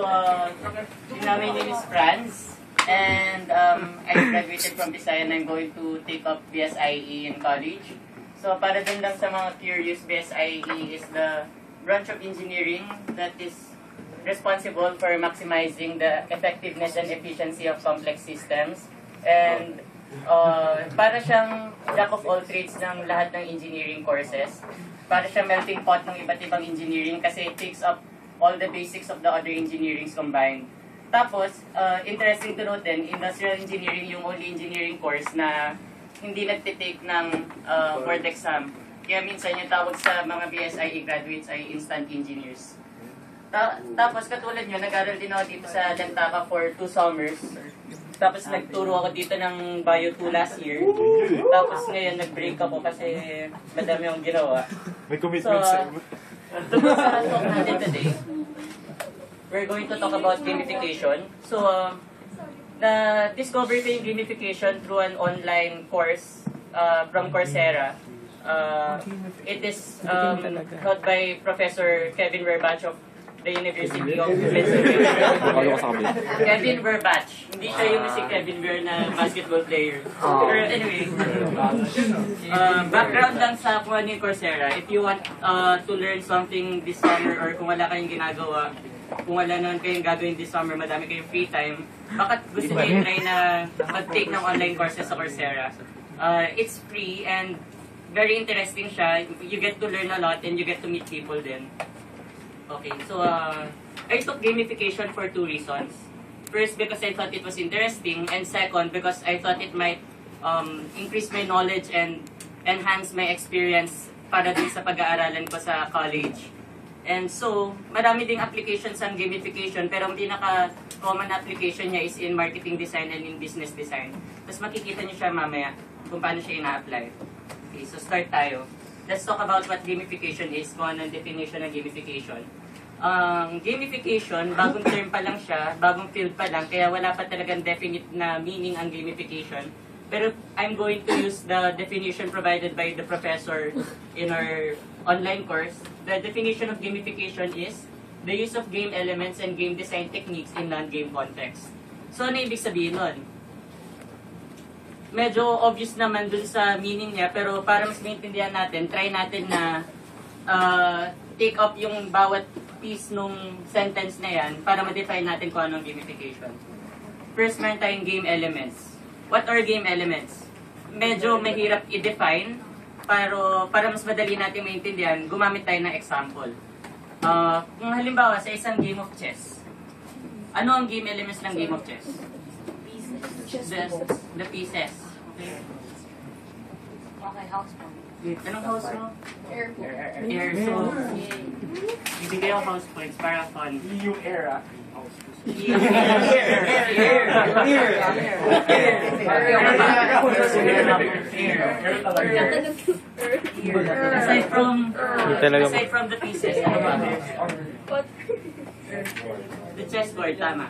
my name is Franz, and I graduated from Bisaya and I'm going to take up BSIE in college. So para dun lang sa mga curious, BSIE is the branch of engineering that is responsible for maximizing the effectiveness and efficiency of complex systems. And para siyang jack of all trades ng lahat ng engineering courses. Para siyang melting pot ng iba't ibang engineering kasi it takes up all the basics of the other engineerings combined. Tapos, interesting to note din, industrial engineering yung only engineering course na hindi nagtitake ng board exam. Kaya minsan yung tawag sa mga BSIE graduates ay instant engineers. Tapos katulad nyo, nag-aral din ako dito sa Lantaka for 2 summers. Tapos nagturo ako dito ng Bio 2 last year. Tapos ngayon nag-break ako kasi madami akong ginawa. May commitment sa tungkol sa talk natin today, we're going to talk about gamification. So, na-discover ko yung gamification through an online course from Coursera. It is taught by Professor Kevin Verbach of the University of Pennsylvania. Kevin Verbach. Hindi siya yung si Kevin Ver na basketball player. Pero anyway, background lang sa kung ano yung Coursera. If you want to learn something this summer or kung wala kayong ginagawa, kung wala naman kayong gagawin this summer, madami kayong free time, bakit gusto niyo try na mag-take ng online courses sa Coursera? It's free and very interesting siya. You get to learn a lot and you get to meet people din. Okay, so I took gamification for 2 reasons. First, because I thought it was interesting, and second, because I thought it might increase my knowledge and enhance my experience para din sa pag-aaralan ko sa college. And so, marami ding applications ang gamification, pero ang pinaka-common application niya is in marketing design and in business design. Tapos makikita niyo siya mamaya kung paano siya ina-apply. Okay, so start tayo. Let's talk about what gamification is, kung ano ang definition ng gamification. Gamification, bagong term pa lang siya, bagong field pa lang, kaya wala pa talagang definite na meaning ang gamification. Pero I'm going to use the definition provided by the professor in our online course. The definition of gamification is the use of game elements and game design techniques in non-game context. So, ano ibig sabihin nun? Medyo obvious naman dun sa meaning niya, pero para mas maintindihan natin, try natin na take up yung bawat piece nung sentence na yan para ma-define natin kung anong gamification. First, meron tayong game elements. What are game elements? Medyo mahirap i-define, pero para mas madali natin maintindihan, gumamit tayo ng example. Kung halimbawa sa isang game of chess, ano ang game elements ng game of chess? The pieces. Okay. Okay, house point. Anong house mo? Air. So, ibigay yung house points para fun. Yung era. Aside from the pieces, ano ba? The chessboard, tama.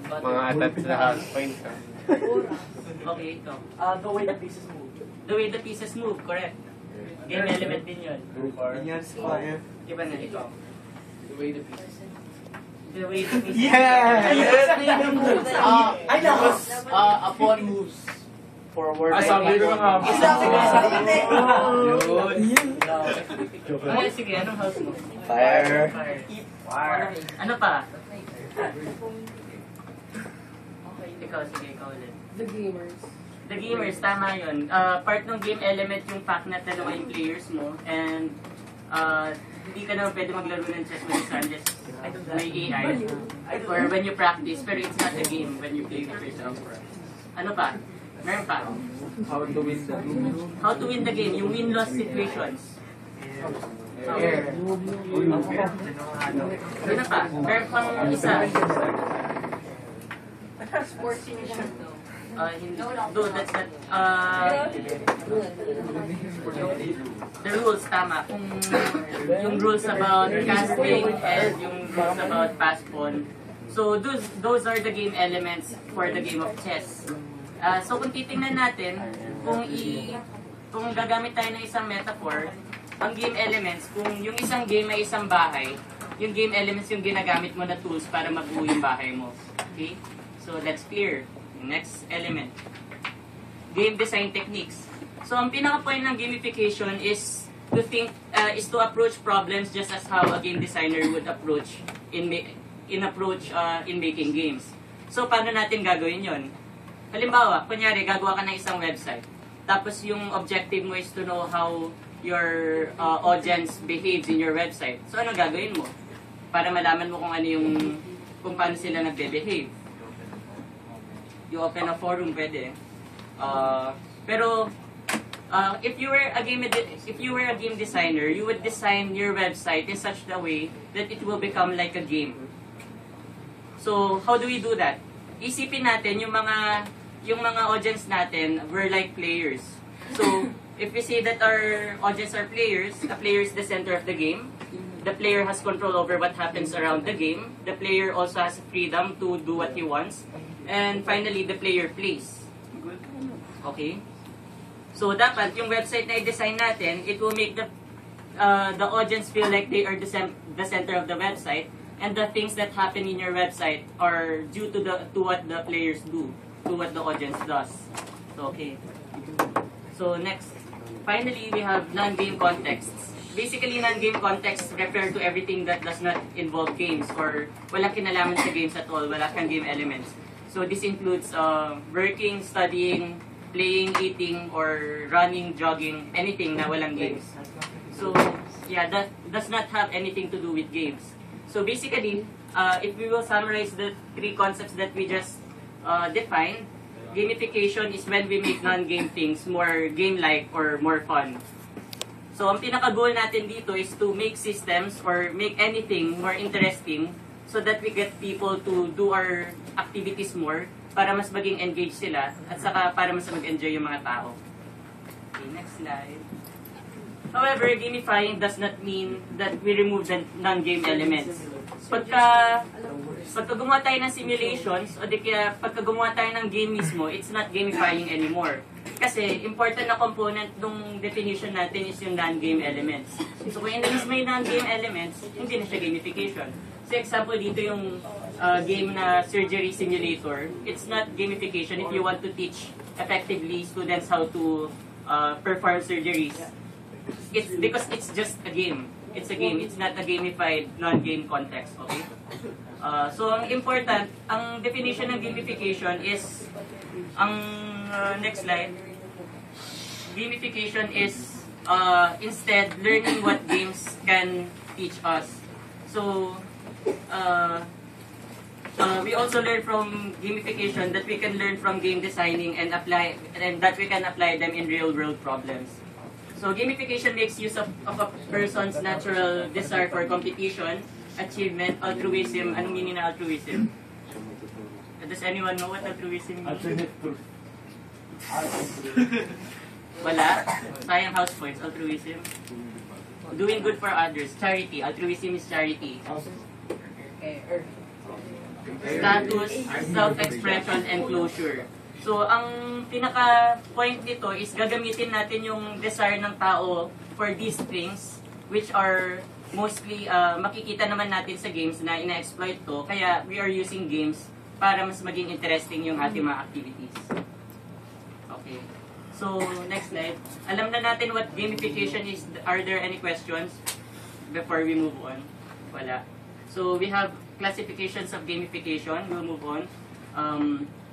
Mga attacks na house points. Okay, ito. The way the pieces move. The way the pieces move, correct. Game element din yun. Iba na ito. The way the pieces. The way the pieces. Yeah! I know. Upon moves forward. Sabi ko nga. Ay, sige, anong house mo? Fire. Ano pa? Ikaw, sige, ikaw ulit. The gamers. The gamers, tama yun. Part ng game element yung fact na dalawa yung players mo and hindi ka na pwede maglaro ng chess with unless may AI or when you practice, pero it's not a game when you play with yourself. Ano pa? Meron pa? How to win the game. How to win the game, yung win-loss situations. Ano pa? Meron pang isa. Sports simulation. No, that's not. The rules, tama. Kung yung rules about casting and yung rules about pass pawn. So, those are the game elements for the game of chess. So, kung titingnan natin, kung gagamit tayo ng isang metaphor, ang game elements, kung yung isang game ay isang bahay, yung game elements yung ginagamit mo na tools para mabuo yung bahay mo. Okay? So, that's clear. Next element. Game design techniques. So, ang pinaka-point ng gamification is to approach problems just as how a game designer would approach in making games. So, paano natin gagawin yon? Halimbawa, kunyari, gagawa ka ng isang website. Tapos, yung objective mo is to know how your audience behaves in your website. So, ano gagawin mo? Para malaman mo kung paano sila nagbe-behave. You open a forum, pwede. Pero, if you were a game designer, you would design your website in such a way that it will become like a game. So, how do we do that? Isipin natin yung mga audience natin were like players. So, if we say that our audience are players, the player is the center of the game. The player has control over what happens around the game. The player also has freedom to do what he wants. And finally, the player plays. Okay? So, dapat yung website na i-design natin, it will make the audience feel like they are the center of the website, and the things that happen in your website are due to what the players do, to what the audience does. So, okay. So, next. Finally, we have non-game contexts. Basically, non-game contexts refer to everything that does not involve games or walang kinalaman sa games at all, wala kang game elements. So, this includes working, studying, playing, eating, or running, jogging, anything na walang games. So, yeah, that does not have anything to do with games. So, basically, if we will summarize the three concepts that we just defined, gamification is when we make non-game things more game-like or more fun. So, ang pinaka-goal natin dito is to make systems or make anything more interesting so that we get people to do our activities more para mas maging engaged sila at saka para mas mag-enjoy yung mga tao. Okay, next slide. However, gamifying does not mean that we remove the non-game elements. Pagka gumawa tayo ng simulations o di kaya pagka gumawa tayo ng game mismo, it's not gamifying anymore. Kasi important na component ng definition natin is yung non-game elements. So kung mismo yung non-game elements, hindi na siya gamification. So example dito yung game na surgery simulator, it's not gamification if you want to teach effectively students how to perform surgeries. It's because it's just a game. It's a game. It's not a gamified, non-game context. Okay? So, ang important, ang definition ng gamification is, next slide, gamification is instead learning what games can teach us. So, we also learn from gamification that we can learn from game designing and that we can apply them in real-world problems. So, gamification makes use of a person's natural desire for competition, achievement, altruism. Anong meaning na altruism? Does anyone know what altruism means? Alternate truth. Wala? Sayang house points, altruism. Doing good for others, charity. Altruism is charity. Status, self-expression, and closure. So, ang pinaka-point nito is gagamitin natin yung desire ng tao for these things, which are mostly makikita naman natin sa games na ina-exploit to. Kaya, we are using games para mas maging interesting yung ating mga activities. Okay. So, next slide. Alam na natin what gamification is. Are there any questions before we move on? Wala. So, we have classifications of gamification. We'll move on.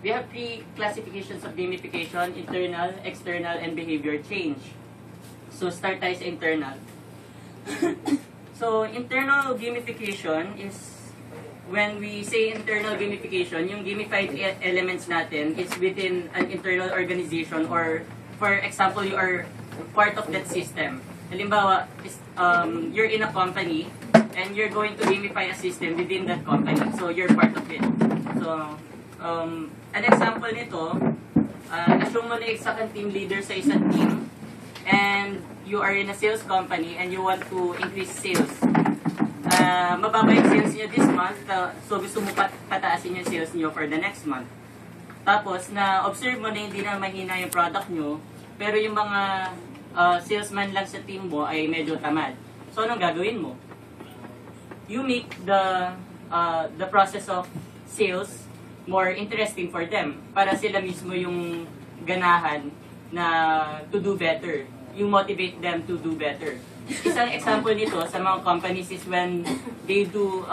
We have three classifications of gamification: internal, external, and behavior change. So, start tayo sa internal. So, internal gamification is, when we say internal gamification, yung gamified elements natin is within an internal organization, or, for example, you are part of that system. Halimbawa, you're in a company, and you're going to gamify a system within that company. So, you're part of it. So, an example nito, assume mo na isa kang team leader sa isang team, and you are in a sales company, and you want to increase sales. Mababa yung sales niyo this month, so gusto mo pataasin yung sales niyo for the next month. Tapos, na-observe mo na hindi na mahina yung product niyo, pero yung mga salesman lang sa team mo ay medyo tamad. So, anong gagawin mo? you make the process of sales more interesting for them para sila mismo yung ganahan na to do better. You motivate them to do better. Isang example nito sa mga companies is when they do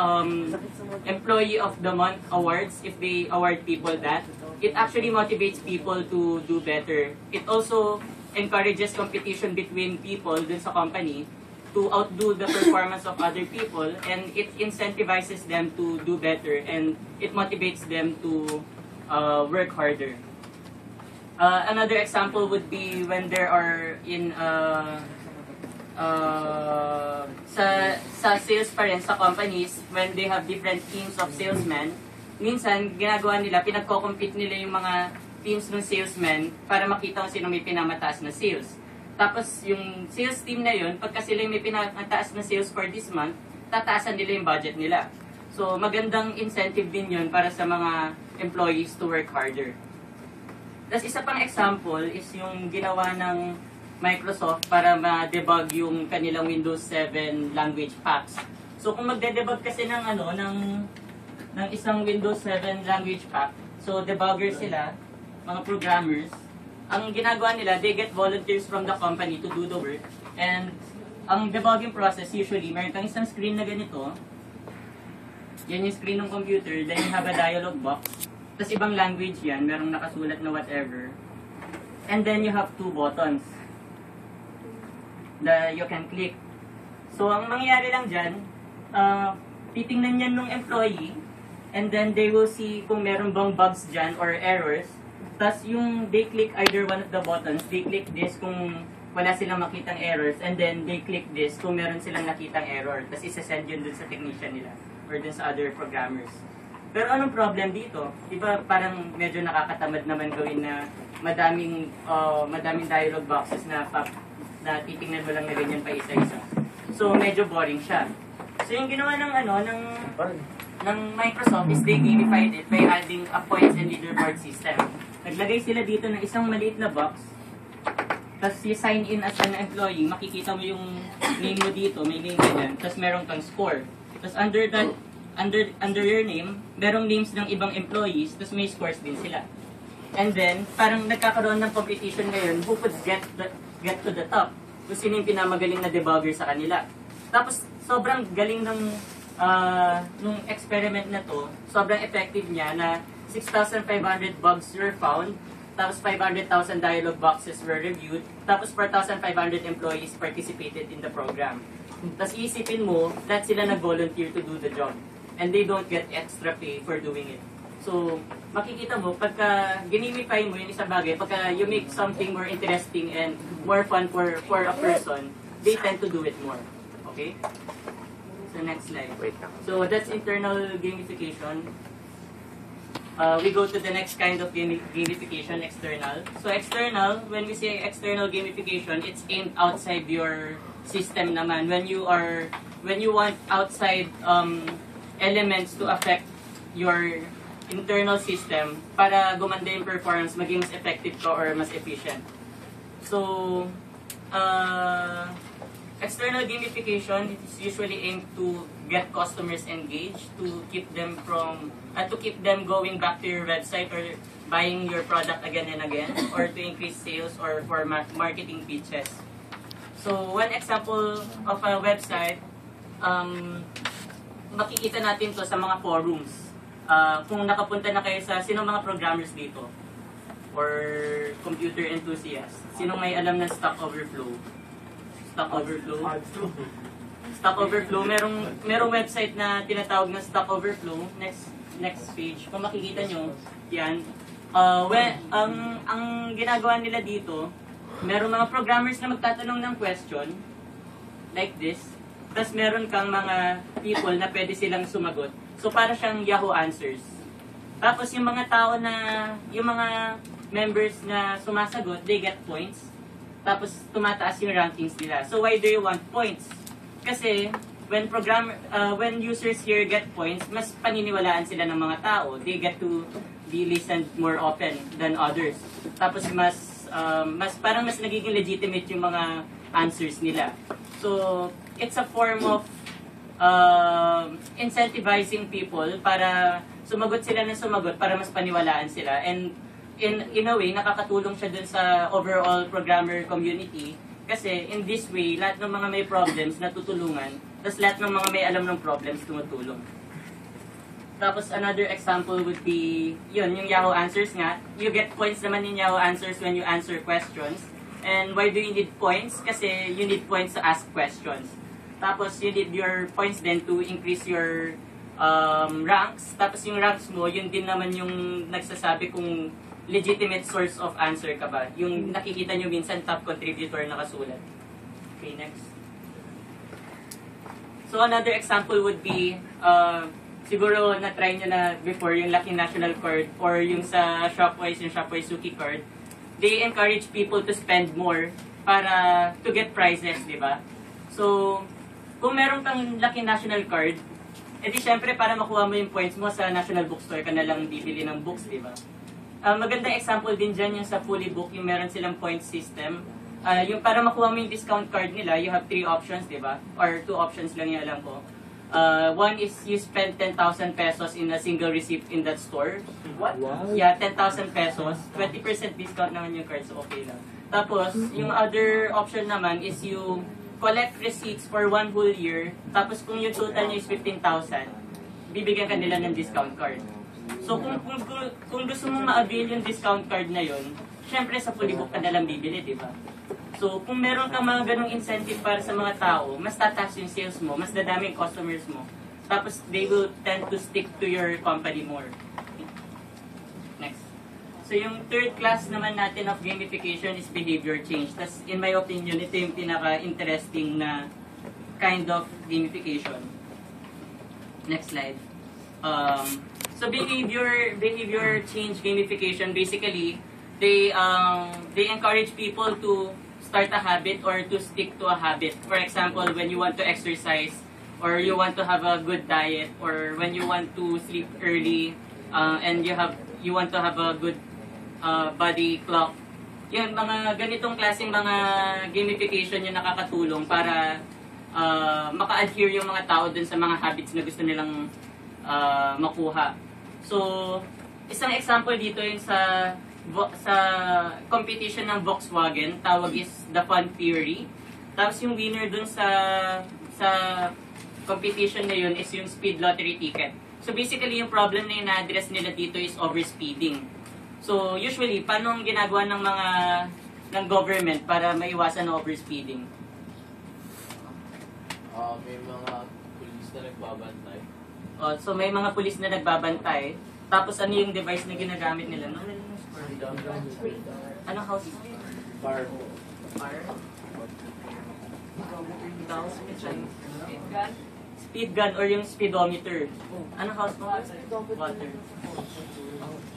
Employee of the Month awards, if they award people that, it actually motivates people to do better. It also encourages competition between people dun sa company to outdo the performance of other people, and it incentivizes them to do better, and it motivates them to work harder. Another example would be when there are sa sales pa rin sa companies, when they have different teams of salesmen, minsan ginagawa nila, pinagko-compete nila yung mga teams ng salesmen para makita kung sino may pinamataas na sales. Tapos yung sales team na yun, pagka sila may pinamataas na sales for this month, tataasan nila yung budget nila. So magandang incentive din yun para sa mga employees to work harder. Tapos isa pang example is yung ginawa ng Microsoft para ma-debug yung kanilang Windows 7 language packs. So kung magde-debug kasi ng isang Windows 7 language pack, so debugger sila, mga programmers, ang ginagawa nila, they get volunteers from the company to do the work. And ang debugging process usually, meron kang isang screen na ganito, yan yung screen ng computer, then you have a dialog box, tapos ibang language yan, merong nakasulat na whatever, and then you have two buttons that you can click. So ang mangyayari lang dyan, titingnan yan ng employee, and then they will see kung meron bang bugs dyan or errors. Tapos yung they click either one of the buttons, they click this kung wala silang makitang errors, and then they click this kung meron silang nakitang error. Tapos isa-send yun dun sa technician nila or dun sa other programmers. Pero anong problem dito? Diba parang medyo nakakatamad naman gawin na madaming dialog boxes na titingnan mo lang na ganyan pa isa-isa. So medyo boring siya. So yung ginawa ng Microsoft is they gamified it by adding a points and leaderboard system. Naglagay sila dito ng isang maliit na box, tapos you sign in as an employee, makikita mo yung name mo dito, may name ganyan, tapos meron kang score. Tapos under your name, merong names ng ibang employees, tapos may scores din sila. And then, parang nagkakaroon ng competition ngayon, who could get to the top, kung sino yung pinamagaling na debugger sa kanila. Tapos, sobrang galing nung experiment na to, sobrang effective niya na 6,500 bugs were found, tapos 500,000 dialog boxes were reviewed, tapos 4,500 employees participated in the program. Tapos iisipin mo, that sila nag-volunteer to do the job. And they don't get extra pay for doing it. So, makikita mo, pagka ginimify mo yung isang bagay, pagka you make something more interesting and more fun for a person, they tend to do it more. Okay? So, next slide. So, that's internal gamification. We go to the next kind of gamification, external. So external, when we say external gamification, it's aimed outside your system naman. When you want outside elements to affect your internal system para gumanda yung performance, maging mas effective ka or mas efficient. So external gamification is usually aimed to get customers engaged, to keep them going back to your website or buying your product again and again, or to increase sales or for marketing pitches. So one example of a website, makikita natin to sa mga forums. Kung nakapunta na kayo sa sino mga programmers dito or computer enthusiasts, sino may alam ng Stack Overflow? Stack Overflow, merong website na tinatawag na Stack Overflow. Next page. Kung makikita nyo, yan. Ang ginagawa nila dito, merong mga programmers na magtatanong ng question, like this. Tapos meron kang mga people na pwede silang sumagot. So para siyang Yahoo Answers. Tapos yung mga yung mga members na sumasagot, they get points. Tapos tumataas yung rankings nila. So why do you want points? Kasi when users here get points, mas paniniwalaan sila ng mga tao. They get to be listened more often than others. Tapos parang mas nagiging legitimate yung mga answers nila. So it's a form of incentivizing people para sumagot sila ng sumagot para mas paniwalaan sila. And in a way, nakakatulong siya dun sa overall programmer community kasi in this way, lahat ng mga may problems natutulungan, tapos lahat ng mga may alam ng problems tumutulong. Tapos another example would be, yun, yung Yahoo Answers nga. You get points naman in Yahoo Answers when you answer questions. And why do you need points? Kasi you need points to ask questions. Tapos you need your points then to increase your ranks. Tapos yung ranks mo, yun din naman yung nagsasabi kung legitimate source of answer ka ba. Yung nakikita nyo minsan top contributor nakasulat. Okay, next. So another example would be, siguro na-try nyo na before yung Lucky National Card or yung sa Shopwise, yung Shopwise Suki Card. They encourage people to spend more para to get prizes, di ba? So, kung meron kang Lucky National Card, edi syempre para makuha mo yung points mo sa National Bookstore ka na lang bibili ng books, di ba? Magandang example din dyan yung sa Fully Book, yung meron silang point system. Yung para makuha mo yung discount card nila, you have 3 options, di ba? Or 2 options lang yung alam ko. One is you spend 10,000 pesos in a single receipt in that store. What? Wow. Yeah, 10,000 pesos. 20% discount naman yung card, so okay lang. Tapos, yung other option naman is you collect receipts for 1 whole year. Tapos, kung yung total nyo is 15,000, bibigyan ka nila ng discount card. So, kung gusto mong ma-avail yung discount card na yun, syempre sa Fully Book ka nalang bibili, di ba? So, kung meron kang mga ganong incentive para sa mga tao, mas tataas yung sales mo, mas dadami yung customers mo. Tapos, they will tend to stick to your company more. Next. So, yung third class naman natin of gamification is behavior change. Tas, in my opinion, ito yung pinaka-interesting na kind of gamification. Next slide. So, behavior change gamification, basically, they encourage people to start a habit or to stick to a habit. For example, when you want to exercise or you want to have a good diet or when you want to sleep early and you want to have a good body clock. Yan, mga ganitong klaseng mga gamification yung nakakatulong para maka-adhere yung mga tao dun sa mga habits na gusto nilang makuha. So, isang example dito yung sa competition ng Volkswagen, tawag is the Fun Theory. Tapos yung winner dun sa competition na yun is yung speed lottery ticket. So basically yung problem na ina-address nila dito is overspeeding. So usually, paano ang ginagawa ng government para maiwasan ng overspeeding? May mga pulis na nagbabantay. So may mga pulis na nagbabantay. Tapos ano yung device na ginagamit nila? Ano house? Fire. Speed gun or yung speedometer. Ano house mo? Water.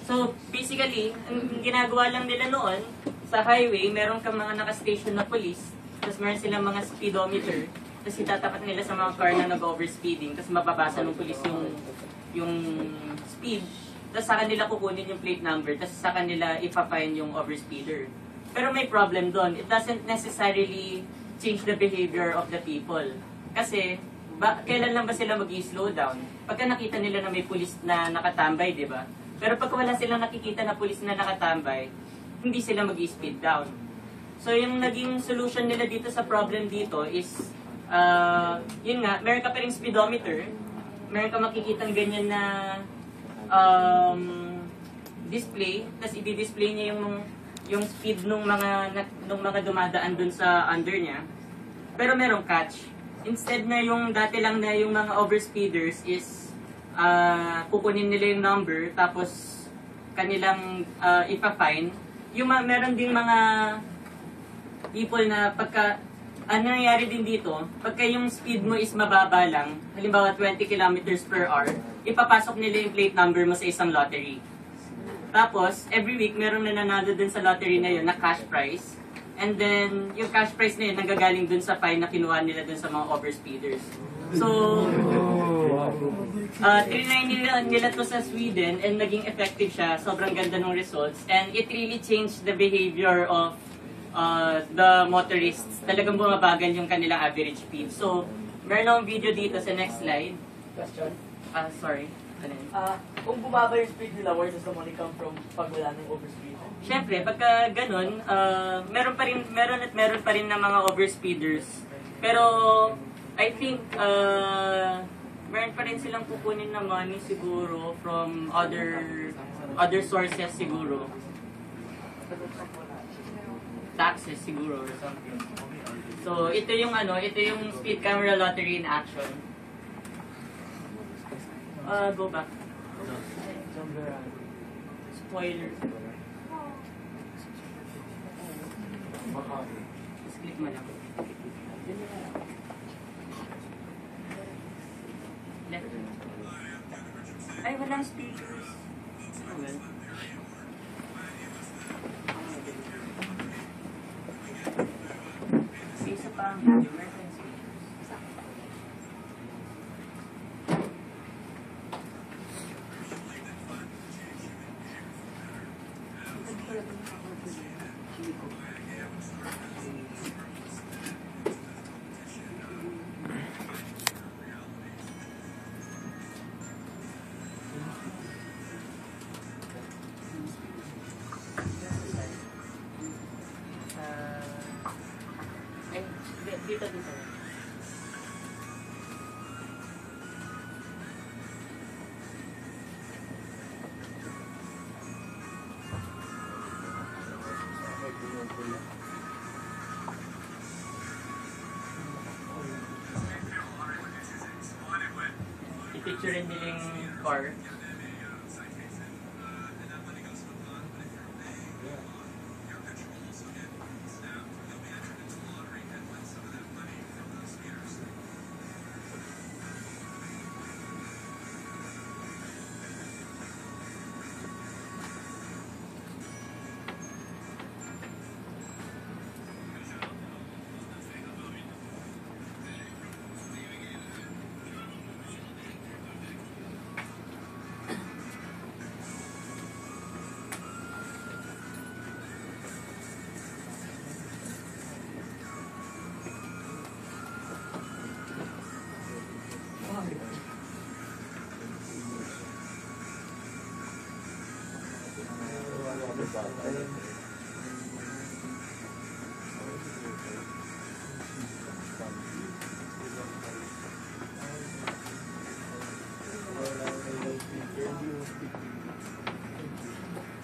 So, basically, ang ginagawa lang nila noon, sa highway, meron kang mga nakastation na police, tapos meron silang mga speedometer, tapos itatapat nila sa mga car na nag-overspeeding, tapos mababasa ng police yung speed, tapos sa kanila kukunin yung plate number, tapos sa kanila ipapine yung overspeeder. Pero may problem doon. It doesn't necessarily change the behavior of the people. Kasi, kailan lang ba sila mag-i-slow down? Pagka nakita nila na may pulis na nakatambay, di ba? Pero pag wala silang nakikita na pulis na nakatambay, hindi sila mag-i-speed down. So, yung naging solution nila dito sa problem dito is, yun nga, meron ka pa ring speedometer, meron ka makikitang ganyan na display, tapos i-display niya yung speed nung mga dumadaan dun sa under niya. Pero merong catch. Instead na yung dati lang na yung mga overspeeders is kukunin nila yung number tapos kanilang ipa-fine. Yung meron ding mga people na pagka ano nangyayari din dito, pagka yung speed mo is mababa lang, halimbawa 20 kilometers per hour, ipapasok nila yung plate number mo sa isang lottery. Tapos, every week, merong nananalo dun sa lottery na yun na cash prize. And then, yung cash prize na yun, nanggagaling dun sa fine na kinuha nila dun sa mga overspeeders. So, trinay nila to sa Sweden and naging effective siya. Sobrang ganda ng results. And it really changed the behavior of the motorists. Talagang bumabagal yung kanilang average speed. So, meron akong video dito sa next slide. Question. Sorry. Ano yun? Kung bumaba yung speed nila, where does the money come from pag wala nang overspeed? Siyempre, pagka ganun, meron pa rin na mga overspeeders. Pero, I think, meron pa rin silang kukunin na money siguro from other sources siguro. Taxes siguro or something. So, ito yung speed camera lottery in action. Go back. Spoiler. Just click mo lang. Left. Ay, walang speakers. Oh, well. Isa pa ang video. Meron speakers. Dito. I-picture nila yung car.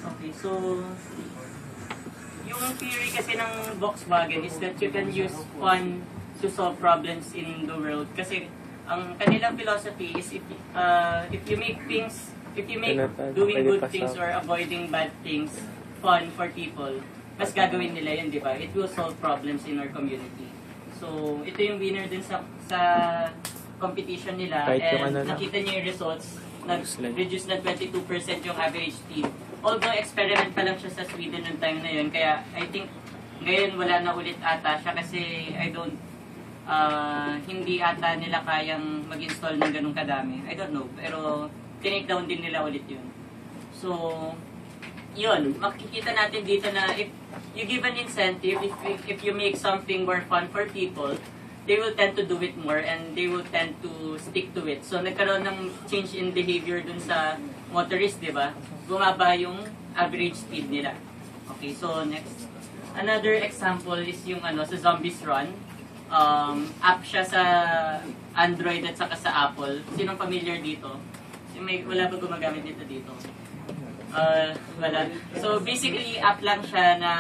Okay, so yung theory kasi ng Volkswagen is that you can use fun to solve problems in the world. Kasi ang kanilang philosophy is if you make doing good things or avoiding bad things fun for people, mas gagawin nila yun, di ba? It will solve problems in our community. So, ito yung winner din sa competition nila, and nakita niyo yung results, nag-reduce na 22% yung average speed. Although experiment pa lang siya sa Sweden noong time na yun, kaya I think ngayon wala na ulit ata siya kasi hindi ata nila kayang mag-install ng ganung kadami. I don't know, pero tinake down din nila ulit yun. So, yun, makikita natin dito na if you give an incentive, if you make something more fun for people, they will tend to do it more and they will tend to stick to it. So, nagkaroon ng change in behavior dun sa motorist, di ba? Bumaba yung average speed nila. Okay, so next. Another example is yung sa Zombies Run. App siya sa Android at saka sa Apple. Sinong familiar dito? Wala ba gumagamit dito? Wala. So, basically, app lang siya na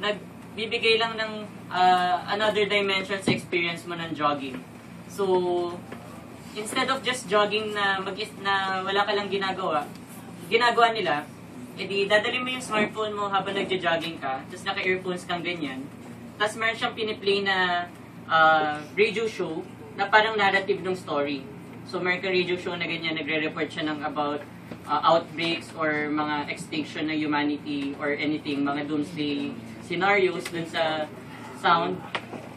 nagbibigay lang ng another dimension sa experience mo ng jogging. So, instead of just jogging na wala ka lang ginagawa nila, edi dadali mo yung smartphone mo habang nagja-jogging ka, tapos naka-earphones kang ganyan. Tapos meron siyang piniplay na radio show na parang narrative ng story. So, meron ka radio show na ganyan, nagre-report siya ng about outbreaks or mga extinction ng humanity or anything, mga doomsday scenarios dun sa sound.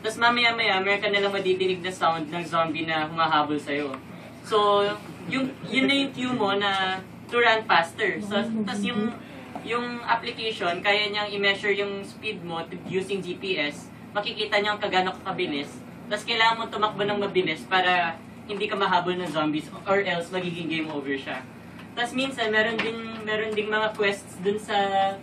Tapos mamaya-maya, meron ka nalang madidinig na sound ng zombie na humahabol sa'yo. So, yun na yung cue mo na to run faster. So, tapos yung application, kaya niyang i-measure yung speed mo using GPS, makikita niya kung gaano kakabilis, Tapos kailangan mo tumakbo ng mabilis para hindi ka mahabol ng zombies or else magiging game over siya. Tapos minsan meron ding mga quests dun sa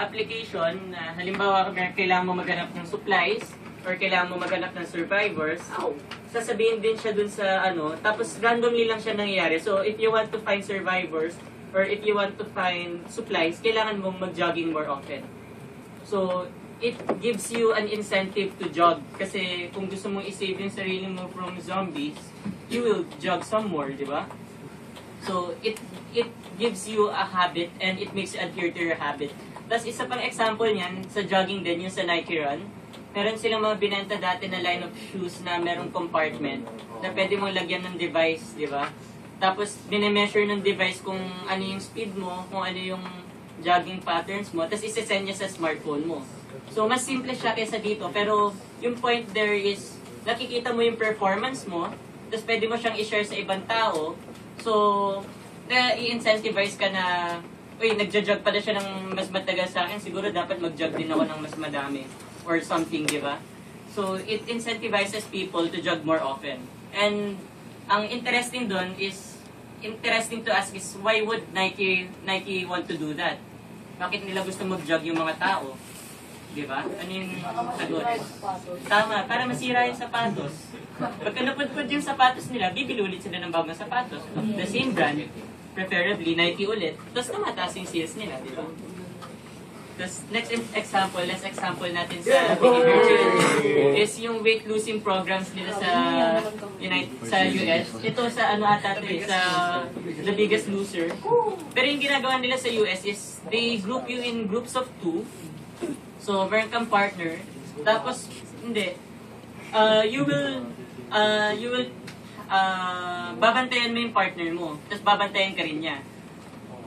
application na halimbawa kailangan mo maghanap ng supplies or kailangan mo maghanap ng survivors. Sasabihin din siya dun sa tapos randomly lang siya nangyayari. So if you want to find survivors or if you want to find supplies, kailangan mong mag-jogging more often. So it gives you an incentive to jog. Kasi kung gusto mong i-save yung sarili mo from zombies, you will jog some more, di ba? So, it gives you a habit and it makes you adhere to your habit. Tapos, isa pang example niyan, sa jogging din, yung sa Nike Run, meron silang mga binenta dati na line of shoes na merong compartment na pwede mong lagyan ng device, di ba? Tapos, dinemeasure ng device kung ano yung speed mo, kung ano yung jogging patterns mo, tapos isesend niya sa smartphone mo. So, mas simple siya kaysa dito. Pero, yung point there is, nakikita mo yung performance mo, tapos pwede mo siyang i-share sa ibang tao. So, i-incentivize ka na, uy, nagja-jog pala siya ng mas matagal sa akin, siguro dapat mag-jog din ako ng mas madami. Or something, di ba? So, it incentivizes people to jog more often. And, ang interesting to ask is, why would Nike want to do that? Bakit nila gusto mag-jog yung mga tao? Di ba? Ano yung sagot? Tama, para masira yung sapatos. Pagka napudpud yung sapatos nila, bibili ulit sila ng bagong sapatos. The same brand, preferably Nike ulit. Tapos tumataas yung sales nila, di ba? Tapos let's example natin sa behavior change is yung weight losing programs nila sa US. Ito sa sa The Biggest Loser. Pero yung ginagawa nila sa US is they group you in groups of 2. So, meron kang partner. Tapos, you will babantayan mo yung partner mo. Tapos, babantayan ka rin niya.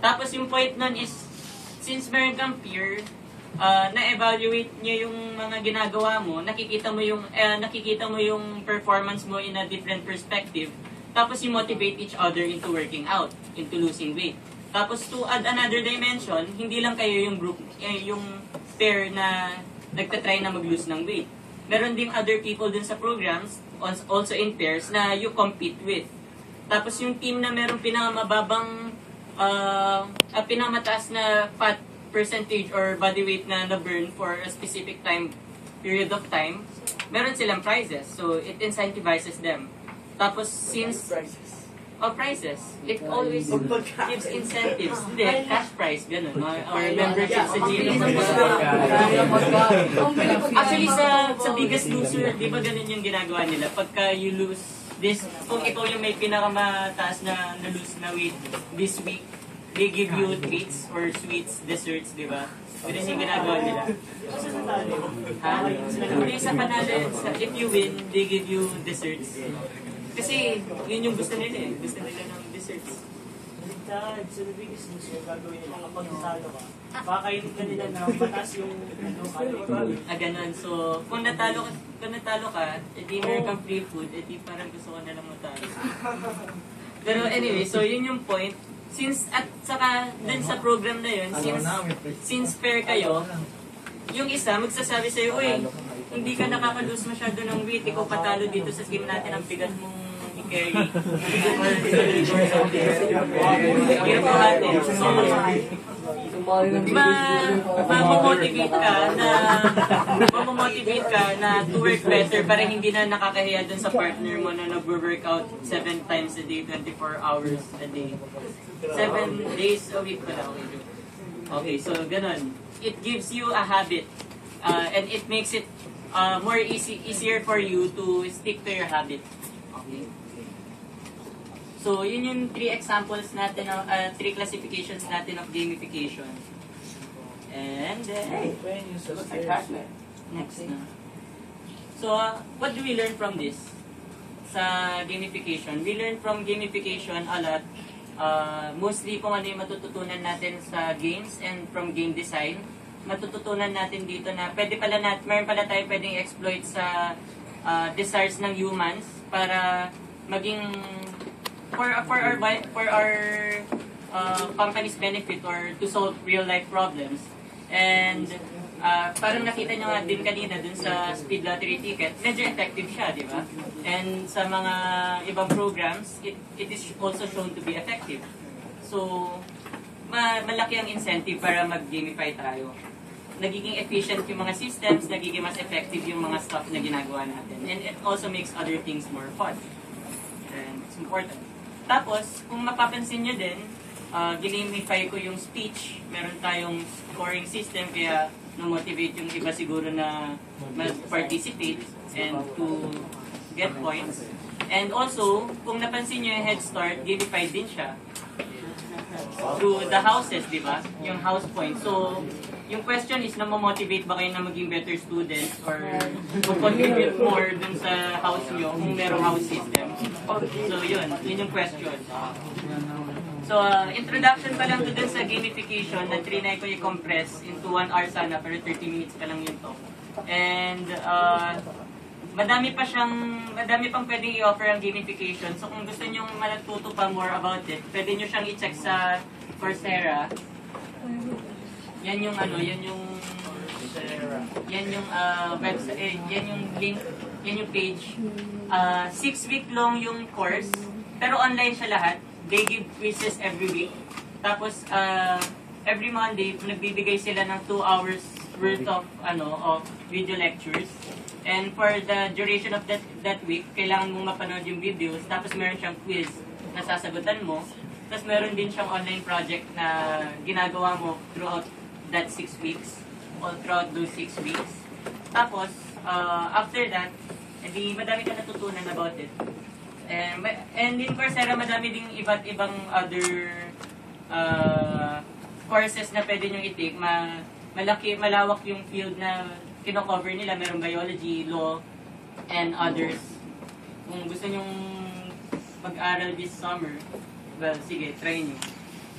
Tapos, yung point nun is, since meron kang peer, na-evaluate niya yung mga ginagawa mo, nakikita mo yung performance mo in a different perspective. Tapos, you motivate each other into working out, into losing weight. Tapos, to add another dimension, hindi lang kayo yung group, yung pair na nagtatry na mag-lose ng weight. Meron ding other people din sa programs, also in pairs, na you compete with. Tapos yung team na meron pinakamataas na fat percentage or body weight na na-burn for a specific period of time, meron silang prizes. So, it incentivizes them. Tapos, since prizes. It always gives incentives. Hindi, cash prize, ganun. Or membership sa gym. Actually, sa Biggest Loser, di ba ganun yung ginagawa nila? Pagka you lose this, kung ikaw yung may pinakamataas na lose na weight this week, they give you treats or sweets, desserts, di ba? Ganun yung ginagawa nila. Ha? Yung sa panalo, if you win, they give you desserts. Kasi, yun yung gusto nila eh. Gusto nila ng desserts. Sa The Biggest Loser, gagawin nila kapag natalo ka, kakainin ka nila na mataas yung calorie. Ganun. So, kung natalo ka, edi meron kang free food, edi parang gusto ko na lang matalo. Pero anyway, so yun yung point. At saka, dun sa program na yun, since fair kayo, yung isa, magsasabi sa'yo, uy, hindi ka nakaka-lose masyado ng weight, ikaw patalo dito sa team natin, ang bigat mong i-carry. Mamomotivate ka na to work better para hindi na nakakahiya dun sa partner mo na nag-workout 7 times a day, 24 hours a day. 7 days a week pala. Okay, so ganun. It gives you a habit and it makes it easier for you to stick to your habit. Okay. So, yun yung 3 examples natin, 3 classifications natin of gamification. And then, next na. So, what do we learn from this? Sa gamification. We learn from gamification a lot. Mostly kung ano yung matututunan natin sa games and from game design. Matututunan natin dito na meron pala tayo pwedeng exploit sa desires ng humans para maging for our company's benefit or to solve real life problems. And parang nakita nyo nga din kanina dun sa speed lottery ticket, medyo effective siya, di ba? And sa mga ibang programs, it is also shown to be effective. So, malaki ang incentive para mag-gamify tayo. Nagiging efficient yung mga systems, nagiging mas effective yung mga stuff na ginagawa natin. And it also makes other things more fun. And it's important. Tapos, kung mapapansin nyo din, ginamify ko yung speech. Meron tayong scoring system, kaya na-motivate yung iba siguro na mag-participate and to get points. And also, kung napansin nyo yung Headstart, gamified din siya through the houses, di ba? Yung house points. So, yung question is, na-motivate ba kayo na maging better students or mag-contribute more dun sa house nyo kung merong house system? So, yun yung question. So, introduction pa lang to dun sa gamification na trinay ko i-compress into 1 hour sana, pero 30 minutes pa lang yun to. And, madami pang pwedeng i-offer ang gamification. So, kung gusto nyo matuto pa more about it, pwede nyo siyang i-check sa Coursera. Yan yung website, yan yung link, yan yung page. 6-week long yung course, pero online siya lahat. They give quizzes every week. Tapos, every Monday, nagbibigay sila ng 2 hours worth of video lectures. And for the duration of that week, kailangan mong mapanood yung videos. Tapos meron siyang quiz na sasagutan mo. Tapos meron din siyang online project na ginagawa mo throughout that 6 weeks. Or throughout those 6 weeks. Tapos, after that, edi madami ka natutunan about it. And in Coursera, madami ding iba't ibang other courses na pwede nyo i-take. Malawak yung field na kino-cover nila. Merong biology, law, and others. Kung gusto nyong mag-aral this summer, well, sige, try nyo.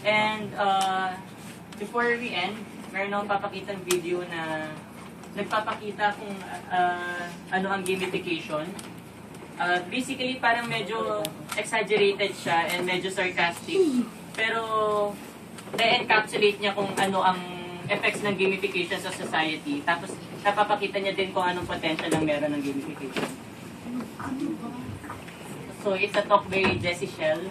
And before we end, meron akong papakitang video na nagpapakita kung ano ang gamification. Basically, parang medyo exaggerated siya and medyo sarcastic. Pero, na-encapsulate niya kung ano ang effects ng gamification sa society. Tapos, napapakita niya din kung anong potential ang meron ng gamification. So, it's a talk by Jessie Shell.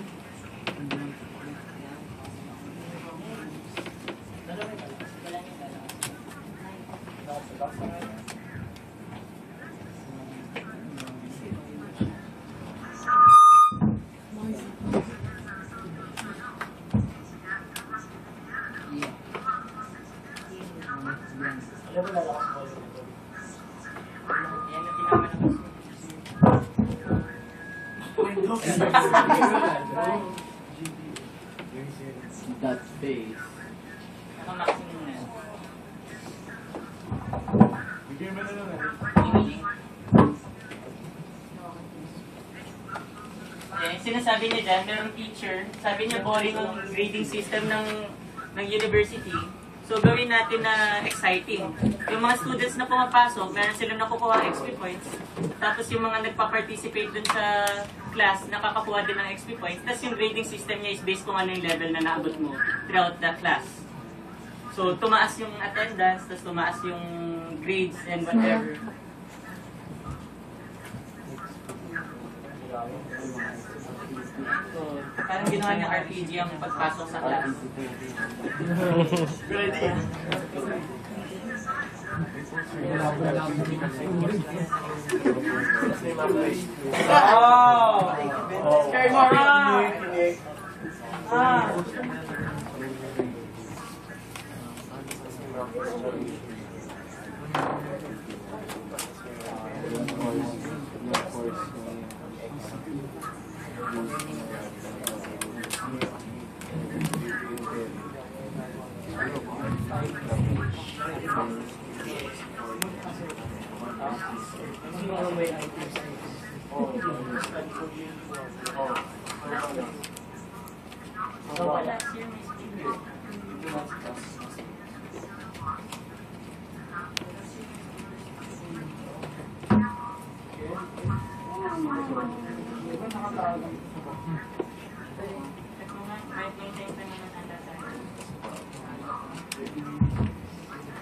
That face. Maximum na. Sinasabi niya dyan, merong teacher, sabi niya boring ang grading system ng university. So gawin natin na exciting. Yung mga students na pumapasok, meron silang nakukuha XP points. Tapos yung mga nagpa-participate dun sa class, nakakakuha din ng XP points. Tapos yung grading system niya is based kung ano yung level na naabot mo throughout the class. So tumaas yung attendance, tapos tumaas yung grades and whatever. So, parang ginawa niya RPG ang pagpasok sa class. Good idea. Oh! Very more.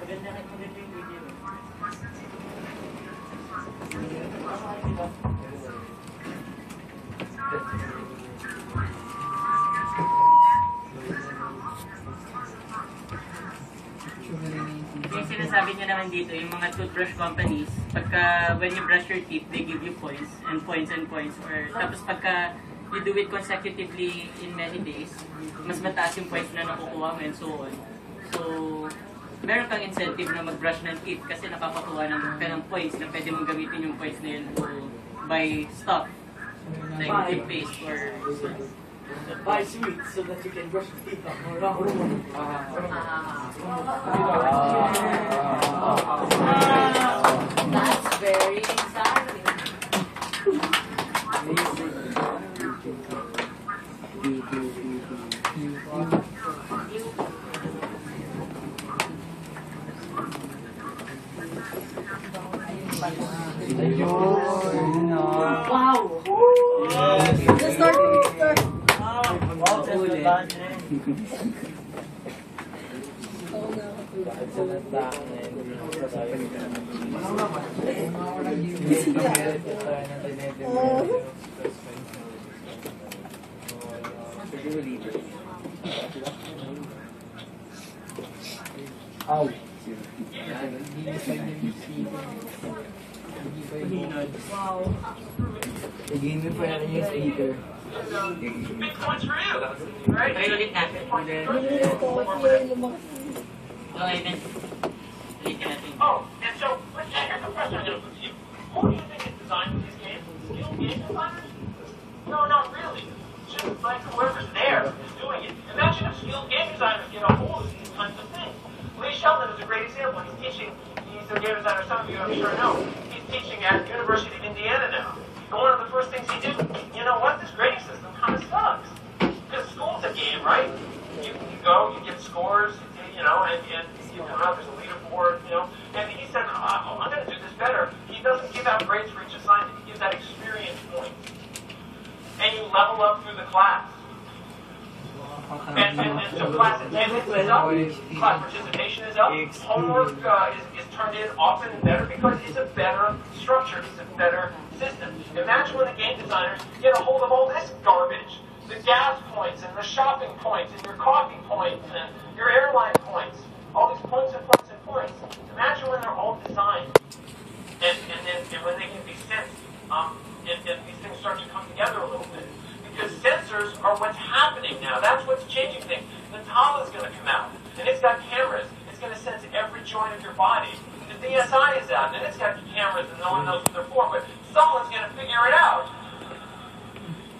Maganda rin Maganda yung video. Yung sinasabi niya naman dito, yung mga toothbrush companies, pagka when you brush your teeth, they give you points and points and points. Or tapos pagka you do it consecutively in many days, mas mataas yung points na nakukuha mo and so on. So, meron kang incentive na mag-brush ng teeth kasi nakapakuha ng points na pwede mong gamitin yung points na yun to buy stuff. Like toothpaste or... Buy sweets so that you can brush your teeth up more often. That's very exciting. Wow! Just start. Ow. Wow! Again, may pala yung speaker. Big points for you, right? Try ulit natin. Okay, then. Ulitin natin. Oh, and so, here's the question I'm going to put to you. Who do you think is designing these games? Skilled game designers? No, not really. Just like whoever's there is doing it. Imagine if skilled game designers get a hold of these kinds of things. Lee Sheldon is a great example. He's teaching, he's a game designer, some of you I'm sure know. He's teaching at the University of Indiana now. And one of the first things he did, you know what, this grading system kind of sucks. Because school's a game, right? You go, you get scores, you know, and you come out, there's a leaderboard, you know. And he said, I'm going to do this better. He doesn't give out grades for each assignment. He gives out experience points. And you level up through the class. And so class attendance is up, class participation is up, homework is turned in often and better because it's a better structure, it's a better system. Imagine when the game designers get a hold of all this garbage, the gas points and the shopping points and your coffee points and your airline points, all these points and points and points. Imagine when they're all designed and when they can be sent, and these things start to come together a little bit. Because sensors are what's happening now. That's what's changing things. Lantaka is going to come out, and it's got cameras. It's going to sense every joint of your body. The DSI is out, and it's got cameras, and no one knows what they're for, but someone's going to figure it out.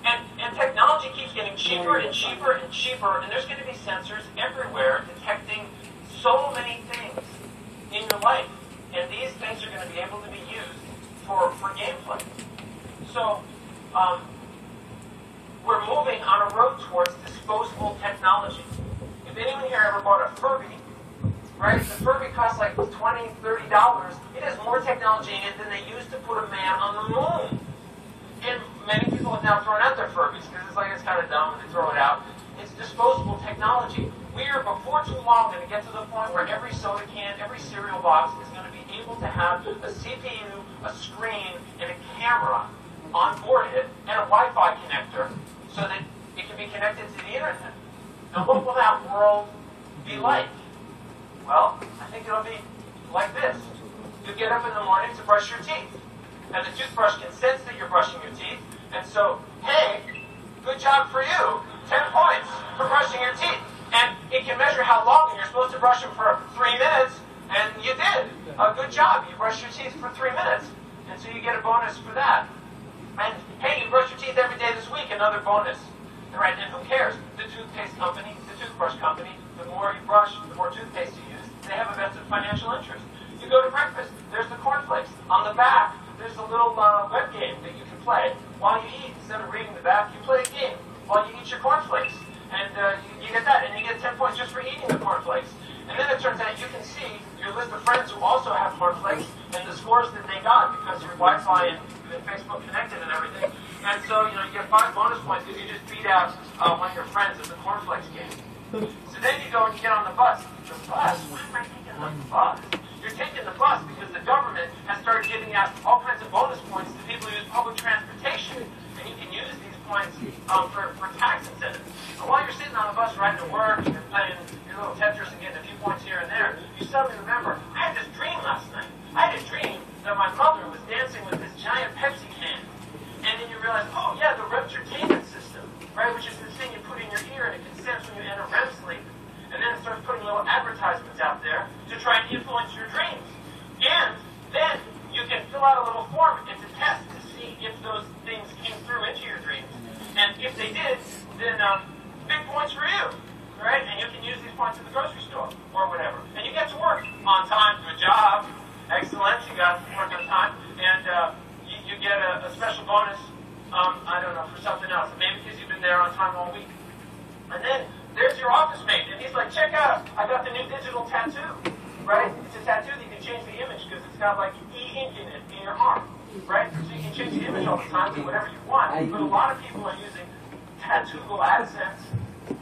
And technology keeps getting cheaper and cheaper and cheaper, and there's going to be sensors everywhere detecting so many things in your life. And these things are going to be able to be used for gameplay. So, we're moving on a road towards disposable technology. If anyone here ever bought a Furby, right? The Furby costs like $20, $30. It has more technology in it than they used to put a man on the moon. And many people have now thrown out their Furbies because it's kind of dumb and they throw it out. It's disposable technology. We are before too long going to get to the point where every soda can, every cereal box is going to be able to have a CPU, a screen, and a camera on board it, and a Wi-Fi connector so that it can be connected to the internet. Now what will that world be like? Well, I think it'll be like this. You get up in the morning to brush your teeth, and the toothbrush can sense that you're brushing your teeth, and so, hey, good job for you, 10 points for brushing your teeth. And it can measure how long, and you're supposed to brush them for 3 minutes, and you did. Good job, you brushed your teeth for 3 minutes, and so you get a bonus for that. And hey, you brush your teeth every day this week, another bonus. Right? And who cares? The toothpaste company, the toothbrush company, the more you brush, the more toothpaste you use. They have a vested financial interest. You go to breakfast, there's the cornflakes. On the back, there's a little web game that you can play. While you eat, instead of reading the back, you play a game while you eat your cornflakes. And you get that, and you get 10 points just for eating the cornflakes. And then it turns out you can see your list of friends who also have cornflakes and the scores that they got because your Wi-Fi and Facebook connected and everything. And so, you get 5 bonus points because you just beat out one of your friends at the cornflakes game. So then you go and you get on the bus. The bus? Why am I thinking of the bus? you're taking the bus because the government has started giving out all kinds of bonus points to people who use public transportation. And you can use these points for tax incentives. And while you're sitting on the bus riding to work, and you're playing your little Tetris and getting a few points here and there, you suddenly remember, I had this dream last night. I had a dream that my mother was dancing with this giant Pepsi can. And then you realize, oh yeah, the entertainment system, right, which is this thing you put in your ear and it can sense when you enter REM sleep. And then it starts putting little advertisements out there to try and influence your dreams. And then you can fill out a little form and to test to see if those things came through into your dreams. And if they did, then big points for you, right? And you can use these points at the grocery store or whatever. And you get to work on time, good job, excellent, you got to work on time, and you get a special bonus, I don't know, for something else, maybe because you've been there on time all week. And then there's your office mate, and he's like, check out, I got the new digital tattoo, right? It's a tattoo that you can change the image because it's got like e-ink in it in your arm, right? So you can change the image all the time to whatever you want. But a lot of people are using Tattooable AdSense,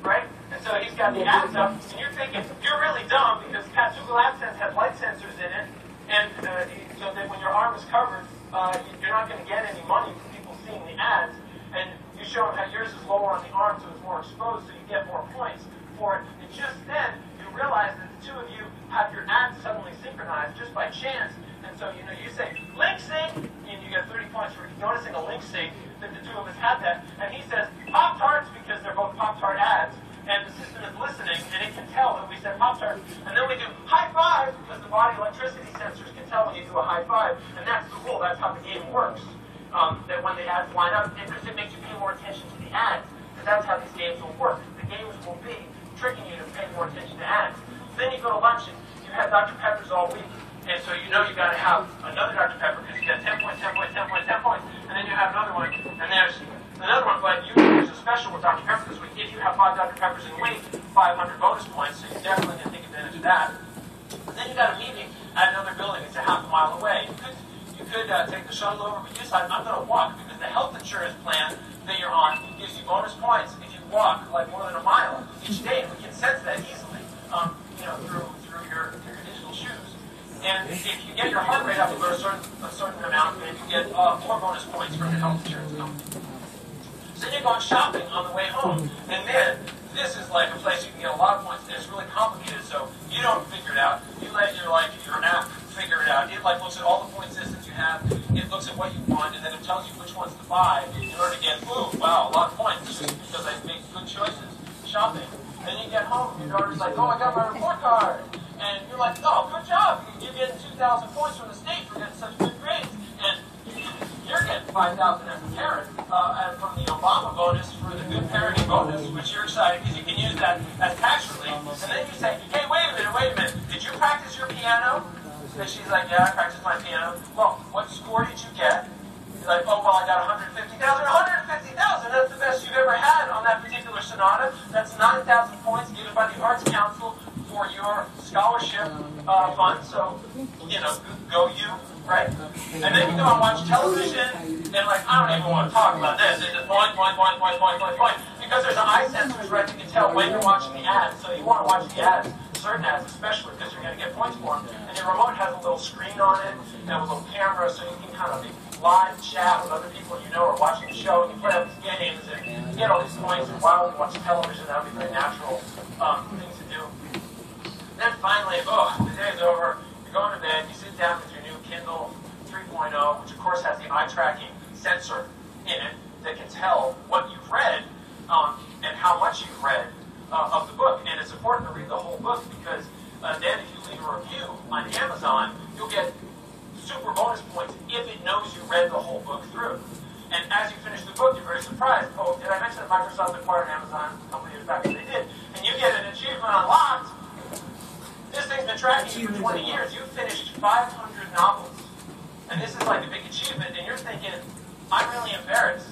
right? And so he's got the ads up, and you're thinking, you're really dumb because Tattooable AdSense has light sensors in it, and so that when your arm is covered, you're not going to get any money from people seeing the ads. And you show them how yours is lower on the arm, so it's more exposed, so you get more points for it. And just then, you realize that the two of you have your ads suddenly synchronized just by chance. And so, you say, link sync, and you get 30 points for noticing a link sync, that the two of us had that. And he says, Pop-Tarts, because they're both Pop-Tart ads. And the system is listening, and it can tell that we said Pop-Tart. And then we do high five, because the body electricity sensors can tell when you do a high five. And that's the rule. That's how the game works. That when the ads line up, because it makes you pay more attention to the ads. Because that's how these games will work. The games will be tricking you to pay more attention to ads. Then you go to lunch, and you have Dr. Peppers all week. And so you know you got to have another Dr. Pepper, because you got 10 points, 10 points, 10 points, 10 points. And then you have another one, and there's another one, but there's a special with Dr. Pepper this week. If you have 5 Dr. Peppers in a week, 500 bonus points, so you're definitely going to take advantage of that. But then you got a meeting at another building. It's a half a mile away. You could take the shuttle over, but you decide I'm going to walk because the health insurance plan that you're on gives you bonus points if you walk like more than a mile each day. And we can sense that easily, through your digital shoes. And if you get your heart rate up to a certain amount, then you get more bonus points from your health insurance company. So then you're going shopping on the way home, and then this is like a place you can get a lot of points. And it's really complicated, so you don't figure it out. You let your app figure it out. It looks at all the point systems you have. It looks at what you want, and then it tells you which ones to buy in order to get, ooh, wow, a lot of points. This is because I make good choices shopping. Then you get home, and your daughter's like, oh, I got my report card. And you're like, oh, good job. You're getting 2,000 points from the state for getting such good grades. And you're getting 5,000 as a parent, and from the Obama bonus for the good parenting bonus, which you're excited because you can use that as tax relief. And then you say, hey, wait a minute. Did you practice your piano? And she's like, yeah, I practiced my piano. Well, what score did you get? You're like, oh, well, I got 150,000. 150,000, that's the best you've ever had on that particular sonata. That's 9,000 points given by the Arts Council for your scholarship fund. So, go you, right? And then you go and watch television, and like, I don't even want to talk about this. It's just point. Because there's an eye sensors, right, that can tell when you're watching the ads. So you want to watch the ads, certain ads especially, because you're going to get points for them. And your remote has a little screen on it, and a little camera, so you can kind of live chat with other people you know are watching the show, and you play all these games, and you get all these points, and while you watch television, that would be very natural things to do. Then finally, the day's over, you're going to bed, you sit down with your new Kindle 3.0, which of course has the eye tracking sensor in it that can tell what you've read and how much you've read of the book. And it's important to read the whole book because then if you leave a review on Amazon, you'll get super bonus points if it knows you read the whole book through. And as you finish the book, you're very surprised. Oh, did I mention that Microsoft acquired Amazon a couple of years back? They did. And you get an achievement unlocked. This thing's been tracking you for 20 years. You've finished 500 novels. And this is like a big achievement. And you're thinking, I'm really embarrassed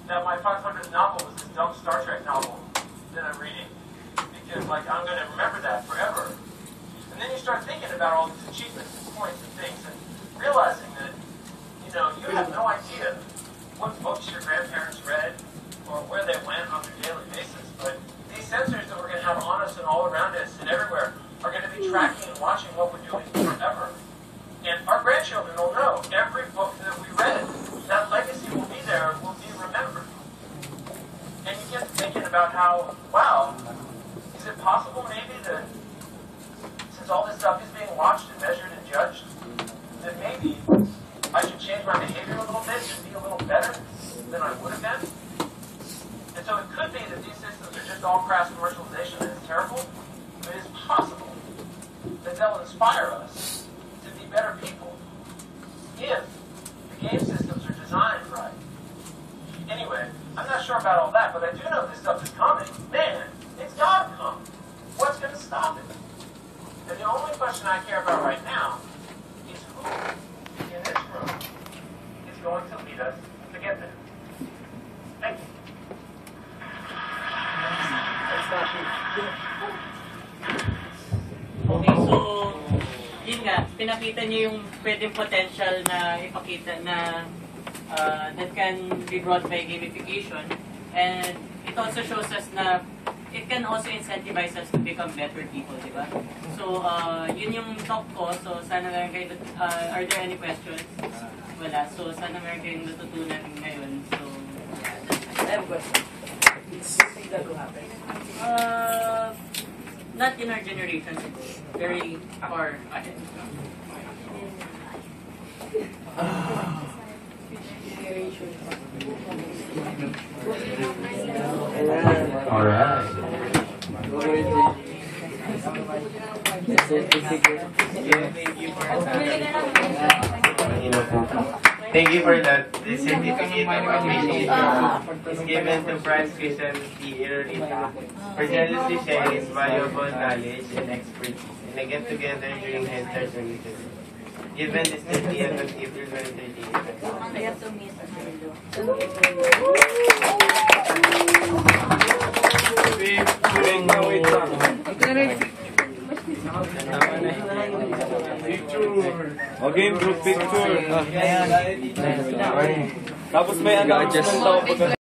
that my 500th novel was this dumb Star Trek novel that I'm reading. Because, I'm going to remember that forever. And then you start thinking about all these achievements and points and things and realizing that, you have no idea what books your grandparents read or where they went on a daily basis. But these sensors that we're going to have on us and all around us and everywhere are going to be tracking and watching what we're doing forever. And you get thinking about how, wow, is it possible maybe that since all this stuff is being watched and measured and judged, that maybe I should change my behavior a little bit to be a little better than I would have been? And so it could be that these systems are just all crass commercialization and it's terrible, but it's possible that they'll inspire us to be better people if the game systems are designed right. Anyway, I'm not sure about all that, but I do know this stuff is coming. Man, it's gotta come. What's going to stop it? And the only question I care about right now is who in this room is going to lead us to get there. Thank you. Okay, so, yun nga, pinakita niyo yung pwedeng potential na ipakita na that can be brought by gamification. And it also shows us na it can also incentivize us to become better people, di ba? So, yun yung talk ko. So, sana meron kayo, are there any questions? Wala. So, sana meron kayong natutunan ngayon. So, I have a question. Do you think that will happen? not in our generation, it's very far ahead. Alright. Thank you for that. The certificate of appreciation is given to Franz Christian T. Irorita for generously sharing his valuable knowledge and expertise in a get-together during Headstart 2013. Given this 30th of April 2013. I have to meet Okay, group picture. Tapos may announcement daw.